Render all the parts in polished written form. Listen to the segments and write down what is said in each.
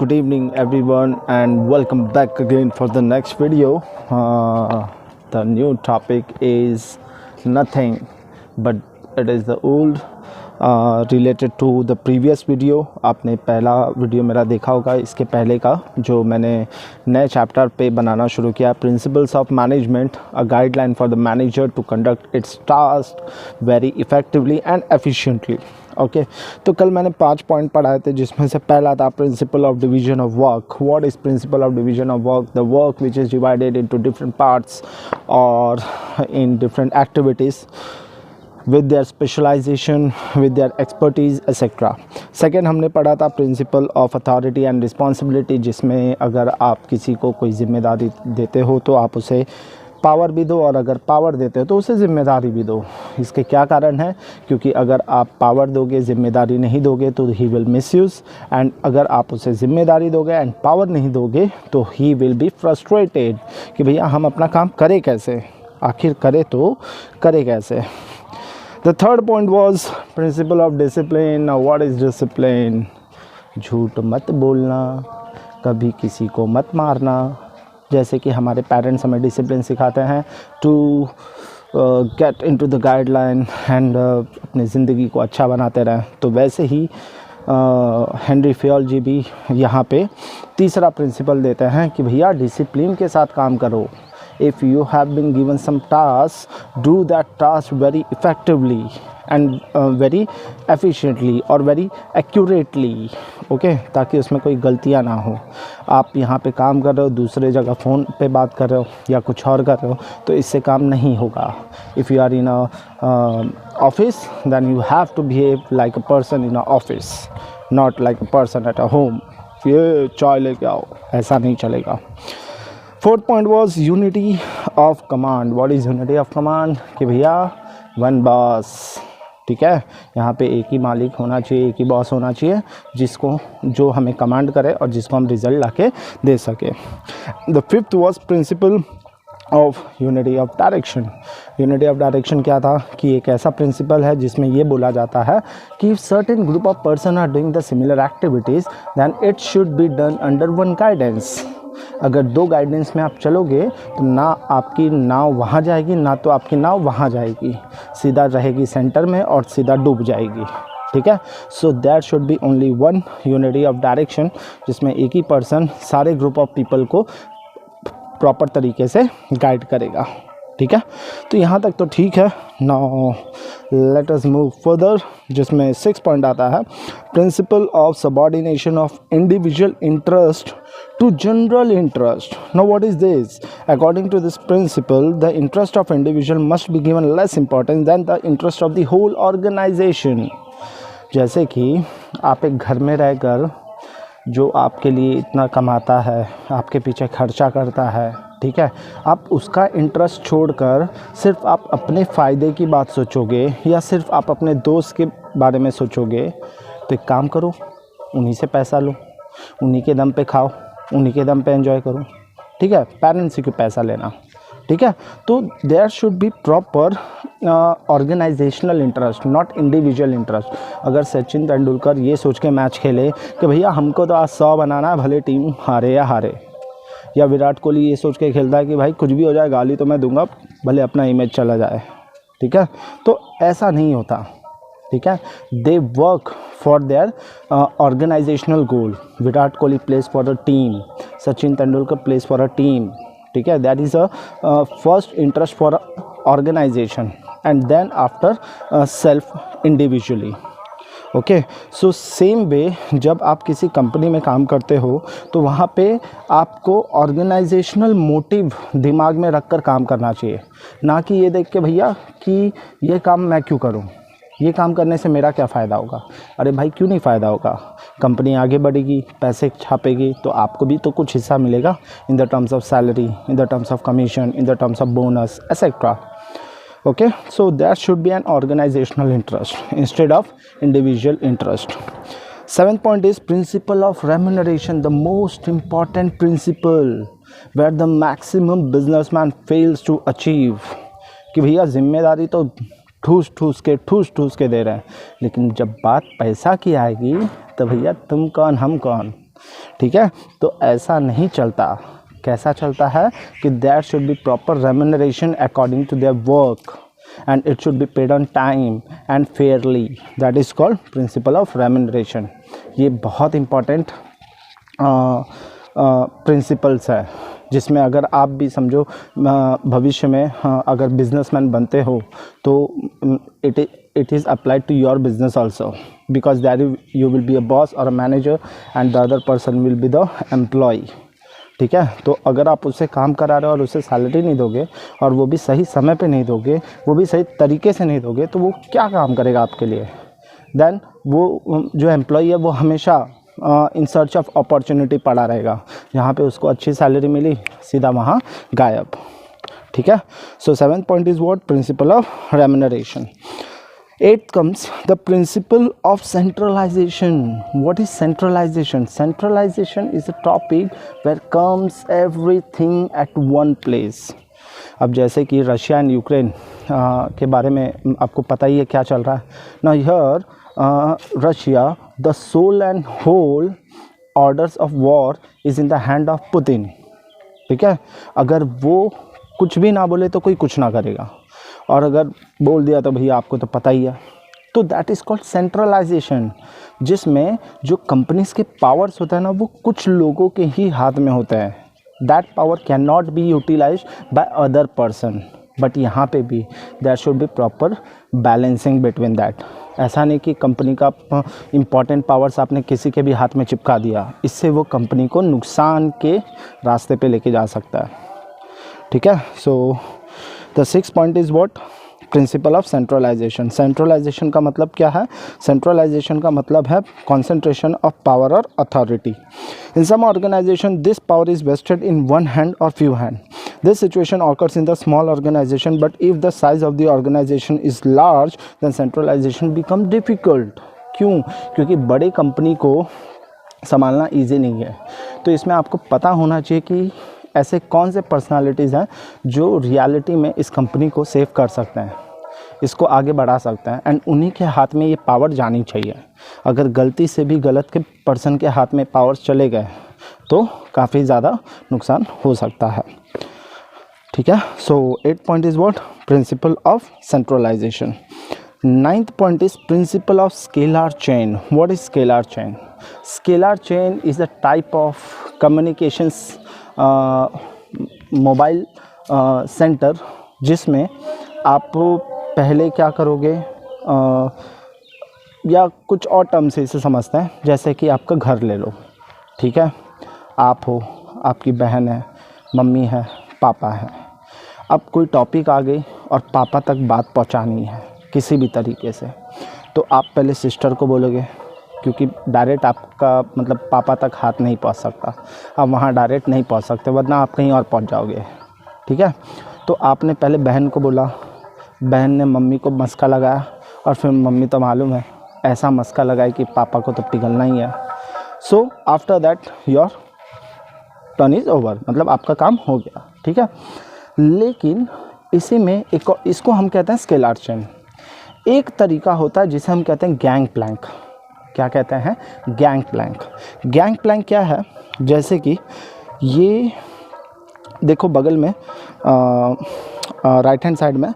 Good evening everyone and welcome back again for the next video. The new topic is nothing but it is the old related to the previous video. आपने पहला video मेरा देखा होगा, इसके पहले का जो मैंने नए चैप्टर पे बनाना शुरू किया, principles of management, a guideline for the manager to conduct its task very effectively and efficiently. Okay तो कल मैंने 5 पॉइंट पढ़ाए थे, जिसमें से पहला था principle of division of work. What is principle of division of work? The work which is divided into different parts और in different activities with their specialization, with their expertise, etc. Second हमने पढ़ा था principle of authority and responsibility, जिसमें अगर आप किसी को कोई जिम्मेदारी देते हो तो आप उसे पावर भी दो, और अगर पावर देते हो तो उसे ज़िम्मेदारी भी दो. इसके क्या कारण है? क्योंकि अगर आप पावर दोगे, ज़िम्मेदारी नहीं दोगे तो ही विल मिसयूज़, एंड अगर आप उसे ज़िम्मेदारी दोगे एंड पावर नहीं दोगे तो ही विल बी फ्रस्ट्रेटेड कि भैया हम अपना काम करें कैसे, आखिर करे तो करे कैसे. The third point was principle of discipline. Now what is discipline? झूठ मत बोलना, कभी किसी को मत मारना. जैसे कि हमारे पेरेंट्स हमें डिसिप्लिन सिखाते हैं to get into the guideline and अपनी ज़िंदगी को अच्छा बनाते रहें, तो वैसे ही हेनरी फेयल जी भी यहाँ पे तीसरा प्रिंसिपल देते हैं कि भैया डिसिप्लिन के साथ काम करो. If you have been given some task, do that task very effectively and very efficiently or very accurately. Okay, ताकि उसमें कोई गलतियाँ ना हो. आप यहाँ पे काम कर रहे हो, दूसरे जगह फ़ोन पे बात कर रहे हो या कुछ और कर रहे हो, तो इससे काम नहीं होगा. If you are in a office, then you have to behave like a person in a office, not like a person at a home. ये चाय लेके आओ, ऐसा नहीं चलेगा. Fourth point was unity of command. What is unity of command? कि भैया one boss, ठीक है, यहाँ पे एक ही मालिक होना चाहिए, एक ही बॉस होना चाहिए, जिसको जो हमें कमांड करे और जिसको हम रिजल्ट लाके दे सके. The fifth was principle of unity of direction. Unity of direction क्या था? कि एक ऐसा प्रिंसिपल है जिसमें ये बोला जाता है कि if certain group of person are doing the similar activities then it should be done under one guidance. अगर दो गाइडेंस में आप चलोगे तो ना आपकी नाव वहाँ जाएगी, ना तो आपकी नाव वहाँ जाएगी, सीधा रहेगी सेंटर में और सीधा डूब जाएगी. ठीक है, सो that should B only one unity of direction, जिसमें एक ही पर्सन सारे ग्रुप ऑफ पीपल को प्रॉपर तरीके से गाइड करेगा. ठीक है, तो यहाँ तक तो ठीक है. Now let us move further, जिसमें 6 पॉइंट आता है principle of subordination of individual interest to general interest. Now what is this? According to this principle, the interest of individual must be given less importance than the interest of the whole organization. जैसे कि आप एक घर में रहकर जो आपके लिए इतना कमाता है, आपके पीछे खर्चा करता है, ठीक है, आप उसका इंटरेस्ट छोड़कर सिर्फ आप अपने फ़ायदे की बात सोचोगे या सिर्फ आप अपने दोस्त के बारे में सोचोगे, तो एक काम करो, उन्हीं से पैसा लो, उन्हीं के दम पे खाओ, उन्हीं के दम पे एंजॉय करो. ठीक है, पेरेंट्स से क्यों पैसा लेना. ठीक है, तो there should be proper organisational interest, not individual interest. अगर सचिन तेंदुलकर ये सोच के मैच खेले कि भैया हमको तो आज 100 बनाना है, भले टीम हारे या हारे, या विराट कोहली ये सोच के खेलता है कि भाई कुछ भी हो जाए, गाली तो मैं दूंगा, भले अपना इमेज चला जाए. ठीक है, तो ऐसा नहीं होता. ठीक है, they work for their organisational goal. Virat Kohli place for a team, Sachin Tendulkar place for a team. ठीक है, that is a first interest for organisation and then after self individually. Okay, so same way जब आप किसी कंपनी में काम करते हो तो वहाँ पे आपको ऑर्गेनाइजेशनल मोटिव दिमाग में रख कर काम करना चाहिए, ना कि ये देख के भैया कि ये काम मैं क्यों करूँ, ये काम करने से मेरा क्या फ़ायदा होगा. अरे भाई क्यों नहीं फ़ायदा होगा, कंपनी आगे बढ़ेगी, पैसे छापेगी, तो आपको भी तो कुछ हिस्सा मिलेगा in the terms of salary, in the terms of commission, in the terms of bonus etcetera. Okay, so that should be an organisational interest instead of individual interest. 7th point is principle of remuneration, the most important principle where the maximum businessman fails to achieve. कि भैया जिम्मेदारी तो ठूस ठूस के दे रहे हैं, लेकिन जब बात पैसा की आएगी तो भैया तुम कौन हम कौन. ठीक है, तो ऐसा नहीं चलता। कैसा चलता है कि there should be proper remuneration according to their work and it should be paid on time and fairly. That is called principle of remuneration. ये बहुत important प्रिंसिपल्स है, जिसमें अगर आप भी समझो भविष्य में अगर बिजनेसमैन बनते हो तो it is applied to your business also, because there you will be a boss or a manager and the other person will be the employee. ठीक है, तो अगर आप उससे काम करा रहे हो और उसे सैलरी नहीं दोगे और वो भी सही समय पे नहीं दोगे, वो भी सही तरीके से नहीं दोगे, तो वो क्या काम करेगा आपके लिए? देन वो जो एम्प्लॉई है वो हमेशा इन सर्च ऑफ अपॉर्चुनिटी पड़ा रहेगा, जहाँ पे उसको अच्छी सैलरी मिली सीधा वहाँ गायब। ठीक है, सो 7th point is what? Principle of remuneration. 8th comes the principle of centralization. What is centralization? Centralization is a topic where comes everything at one place. अब जैसे कि रशिया एंड यूक्रेन के बारे में आपको पता ही है क्या चल रहा है ना। Here Russia, the sole and whole orders of war is in the hand of Putin. ठीक है, अगर वो कुछ भी ना बोले तो कोई कुछ ना करेगा, और अगर बोल दिया तो भैया आपको तो पता ही है। तो दैट इज़ कॉल्ड सेंट्रलाइजेशन, जिसमें जो कंपनीज के पावर्स होते हैं ना वो कुछ लोगों के ही हाथ में होते हैं। That power can not be utilise by other person, but यहाँ पे भी there should be proper balancing between that. ऐसा नहीं कि कंपनी का इम्पॉर्टेंट पावर्स आपने किसी के भी हाथ में चिपका दिया, इससे वो कंपनी को नुकसान के रास्ते पे लेके जा सकता है। ठीक है, so the 6th point is what? Principle of centralisation. Centralisation का मतलब क्या है? सेंट्रलाइजेशन का मतलब है कॉन्सेंट्रेशन ऑफ पावर और authority. In some organisation this power is vested in one hand और few hand. This situation occurs in the small organisation, but if the size of the organisation is large then centralisation become difficult. क्यों? क्योंकि बड़े company को संभालना easy नहीं है। तो इसमें आपको पता होना चाहिए कि ऐसे कौन से पर्सनालिटीज़ हैं जो रियलिटी में इस कंपनी को सेव कर सकते हैं, इसको आगे बढ़ा सकते हैं, एंड उन्हीं के हाथ में ये पावर जानी चाहिए। अगर गलती से भी गलत के पर्सन के हाथ में पावर्स चले गए तो काफ़ी ज़्यादा नुकसान हो सकता है। ठीक है, so 8th point is what? Principle of centralisation. 9th point is principle of scalar chain. What is scalar chain? Scalar chain is a type of communications mobile centre, जिसमें आप पहले क्या करोगे या कुछ और टर्म से इसे समझते हैं। जैसे कि आपका घर ले लो, ठीक है, आप हो, आपकी बहन है, मम्मी है, पापा है। अब कोई टॉपिक आ गई और पापा तक बात पहुंचानी है किसी भी तरीके से, तो आप पहले सिस्टर को बोलोगे, क्योंकि डायरेक्ट आपका मतलब पापा तक हाथ नहीं पहुंच सकता, आप वहाँ डायरेक्ट नहीं पहुंच सकते, वरना आप कहीं और पहुंच जाओगे। ठीक है, तो आपने पहले बहन को बोला, बहन ने मम्मी को मस्का लगाया, और फिर मम्मी तो मालूम है ऐसा मस्का लगाए कि पापा को तो पिघलना ही है। So after that your turn is over, मतलब आपका काम हो गया। ठीक है, लेकिन इसी में एक इसको हम कहते हैं स्केलार चेन। एक तरीका होता है जिसे हम कहते हैं गैंग प्लैंक। क्या कहते हैं? Gang Planck. गैंग प्लैंक क्या है? जैसे कि ये देखो बगल में राइट हैंड साइड में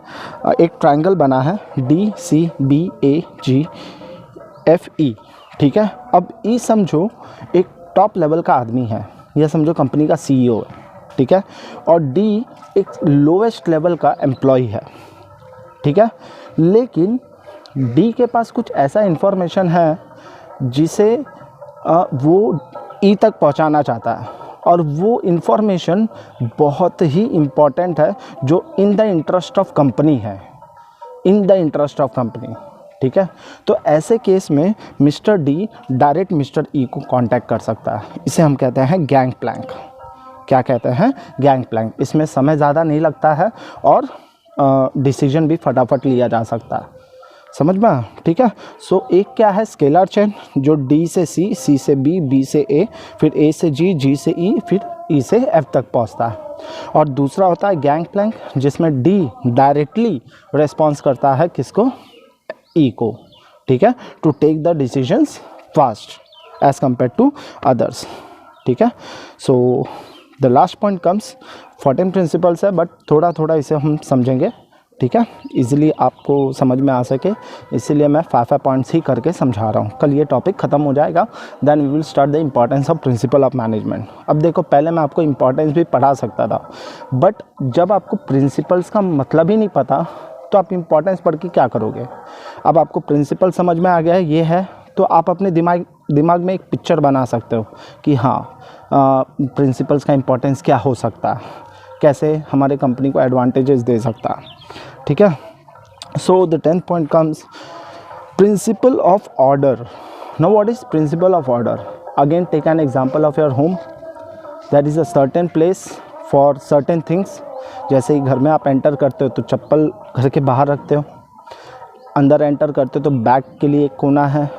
एक ट्रायंगल बना है DCBAGFE। ठीक है, अब ई समझो एक टॉप लेवल का आदमी है, यह समझो कंपनी का CEO है। ठीक है, और डी एक लोवेस्ट लेवल का एम्प्लॉय है। ठीक है, लेकिन डी के पास कुछ ऐसा इन्फॉर्मेशन है जिसे वो ई तक पहुंचाना चाहता है, और वो इन्फॉर्मेशन बहुत ही इम्पॉर्टेंट है जो in the interest of company है, in the interest of company. ठीक है, तो ऐसे केस में mister D direct mister E को कांटेक्ट कर सकता है। इसे हम कहते हैं गैंग प्लैंक। क्या कहते हैं? Gang plank. इसमें समय ज़्यादा नहीं लगता है और डिसीजन भी फटाफट लिया जा सकता है। समझ में? ठीक है, सो एक क्या है? स्केलर चेन, जो डी से सी, सी से बी, बी से ए, फिर ए से जी, जी से ई, फिर ई से एफ तक पहुंचता है। और दूसरा होता है गैंग प्लैंक, जिसमें डी डायरेक्टली रेस्पॉन्स करता है किसको? ई को। ठीक है, to take the decisions fast as compare to others. ठीक है। So the last point comes 14 principles है, बट थोड़ा थोड़ा इसे हम समझेंगे, ठीक है, इजीली आपको समझ में आ सके, इसीलिए मैं 5 पॉइंट्स ही करके समझा रहा हूँ। कल ये टॉपिक ख़त्म हो जाएगा, then we will start the importance of principle of management. अब देखो, पहले मैं आपको इम्पॉर्टेंस भी पढ़ा सकता था, बट जब आपको प्रिंसिपल्स का मतलब ही नहीं पता तो आप इम्पॉर्टेंस पढ़ के क्या करोगे। अब आपको प्रिंसिपल समझ में आ गया है, ये है, तो आप अपने दिमाग में एक पिक्चर बना सकते हो कि हाँ प्रिंसिपल्स का इम्पोर्टेंस क्या हो सकता है, कैसे हमारे कंपनी को एडवांटेजेस दे सकता है, ठीक है। So the 10th point comes principle of order. Now what is principle of order? Again take an example of your home, that is a certain place for certain things. जैसे ही घर में आप एंटर करते हो तो चप्पल घर के बाहर रखते हो, अंदर एंटर करते हो तो बैग के लिए एक कोना है,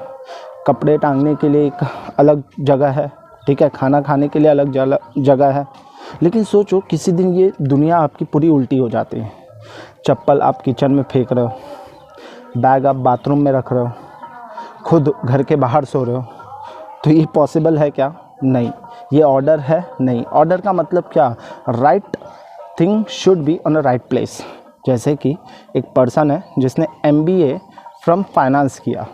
कपड़े टांगने के लिए एक अलग जगह है, ठीक है, खाना खाने के लिए अलग जगह है। लेकिन सोचो किसी दिन ये दुनिया आपकी पूरी उल्टी हो जाती है, चप्पल आप किचन में फेंक रहे हो, बैग आप बाथरूम में रख रहे हो, खुद घर के बाहर सो रहे हो, तो ये पॉसिबल है क्या? नहीं। ये ऑर्डर है? नहीं। ऑर्डर का मतलब क्या? Right thing should be on a right place. जैसे कि एक पर्सन है जिसने MBA फ्रॉम फाइनेंस किया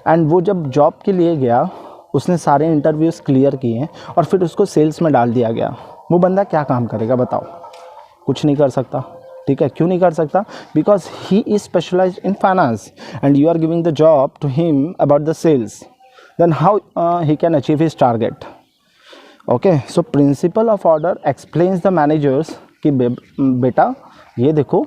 एंड वो जब जॉब के लिए गया, उसने सारे इंटरव्यूज़ क्लियर किए और फिर उसको सेल्स में डाल दिया गया। वो बंदा क्या काम करेगा बताओ? कुछ नहीं कर सकता, ठीक है। क्यों नहीं कर सकता? Because he is specialised in finance and you are giving the job to him about the sales, then how he can achieve his target. Okay, so principle of order explains the managers कि बेटा ये देखो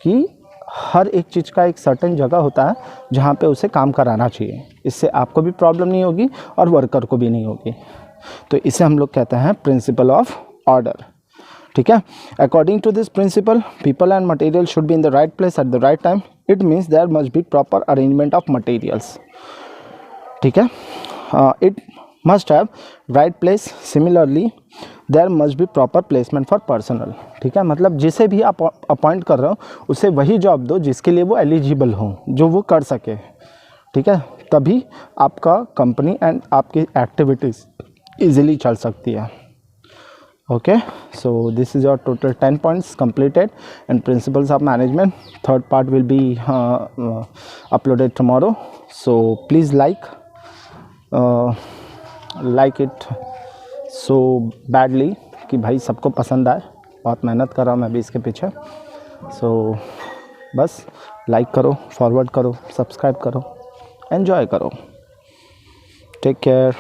कि हर एक चीज़ का एक certain जगह होता है जहाँ पे उसे काम कराना चाहिए, इससे आपको भी प्रॉब्लम नहीं होगी और वर्कर को भी नहीं होगी। तो इसे हम लोग कहते हैं प्रिंसिपल ऑफ ऑर्डर, ठीक है। According to this principle, people and material should be in the right place at the right time. It means there must be proper arrangement of materials, ठीक है। It must have right place, similarly there must be proper placement for personal, ठीक है। मतलब जिसे भी आप appoint कर रहे हो उसे वही जॉब दो जिसके लिए वो एलिजिबल हो, जो वो कर सके, ठीक है। तभी आपका कंपनी एंड आपकी एक्टिविटीज़ ईजिली चल सकती है। Okay, so this is your total 10 points completed and principles of management. Third part will be uploaded tomorrow. So please like it so badly कि भाई सबको पसंद आए। बहुत मेहनत कर रहा हूँ मैं भी इसके पीछे। सो बस लाइक करो, फॉरवर्ड करो, सब्सक्राइब करो, एन्जॉय करो। Take care.